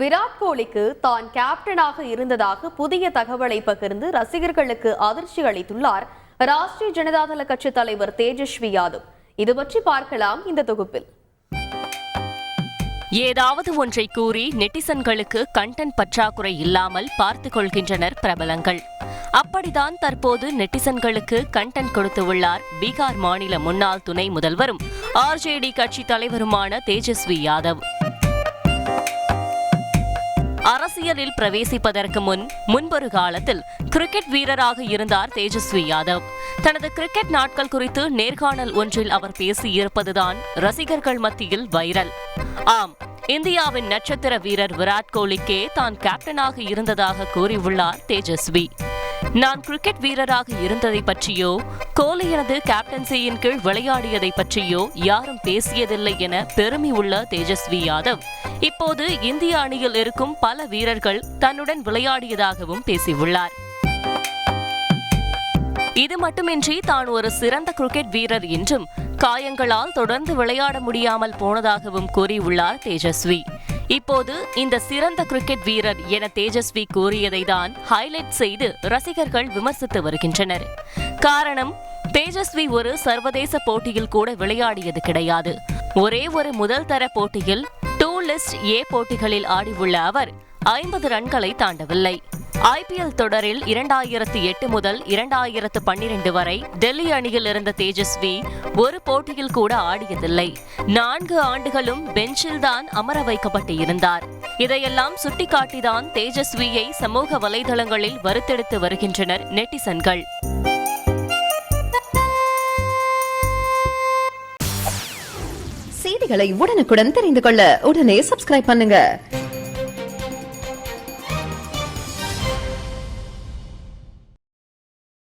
விராட் கோலிக்கு தான் கேப்டனாக இருந்ததாக புதிய தகவலை பகிர்ந்து ரசிகர்களுக்கு அதிர்ச்சி அளித்துள்ளார் ராஷ்டிரிய ஜனதாதள கட்சி தலைவர் தேஜஸ்வி யாதவ். இது பற்றி பார்க்கலாம் இந்த தொகுப்பில். ஏதாவது ஒன்றை கூறி நெட்டிசன்களுக்கு கண்டென்ட் பற்றாக்குறை இல்லாமல் பார்த்துக் கொள்கின்றனர் பிரபலங்கள். அப்படித்தான் தற்போது நெட்டிசன்களுக்கு கண்டென்ட் கொடுத்துள்ளார் பீகார் மாநில முன்னாள் துணை முதல்வரும் ஆர்ஜேடி கட்சி தலைவருமான தேஜஸ்வி யாதவ். அரசியலில் பிரவேசிப்பதற்கு முன்பொரு காலத்தில் கிரிக்கெட் வீரராக இருந்தார் தேஜஸ்வி யாதவ். தனது கிரிக்கெட் நாட்கள் குறித்து நேர்காணல் ஒன்றில் அவர் பேசியிருப்பதுதான் ரசிகர்கள் மத்தியில் வைரல். ஆம், இந்தியாவின் நட்சத்திர வீரர் விராட் கோலிக்கே தான் கேப்டனாக இருந்ததாக கூறியுள்ளார் தேஜஸ்வி. நான் கிரிக்கெட் வீரராக இருந்ததை பற்றியோ கோலி எனது கேப்டன்சியின் கீழ் விளையாடியதை பற்றியோ யாரும் பேசியதில்லை என பெருமை உள்ள தேஜஸ்வி யாதவ் இப்போது இந்திய அணியில் இருக்கும் பல வீரர்கள் தன்னுடன் விளையாடியதாகவும் பேசியுள்ளார். இது மட்டுமின்றி தான் ஒரு சிறந்த கிரிக்கெட் வீரர் என்றும் காயங்களால் தொடர்ந்து விளையாட முடியாமல் போனதாகவும் கூறியுள்ளார் தேஜஸ்வி. இப்போது இந்த சிறந்த கிரிக்கெட் வீரர் என தேஜஸ்வி கூறியதை தான் ஹைலைட் செய்து ரசிகர்கள் விமர்சித்து வருகின்றனர். காரணம், தேஜஸ்வி ஒரு சர்வதேச போட்டியில் கூட விளையாடியது கிடையாது. ஒரே ஒரு முதல் தர போட்டியில் 2 லிஸ்ட் ஏ போட்டிகளில் ஆடியுள்ள அவர் 50 ரன்களை தாண்டவில்லை. IPL தொடரில் 2008 முதல் 2012 வரை டெல்லி அணியில் இருந்த தேஜஸ்வி ஒரு போட்டியில் கூட ஆடியதில்லை. 4 ஆண்டுகளும் பெஞ்சில் தான் அமர வைக்கப்பட்டு இருந்தார். இதையெல்லாம் சுட்டிக்காட்டிதான் தேஜஸ்வியை சமூக வலைதளங்களில் வறுத்தெடுத்து வருகின்றனர் நெட்டிசன்கள். செய்திகளை உடனுக்குடன் தெரிந்து கொள்ள உடனே சப்ஸ்கிரைப் பண்ணுங்க.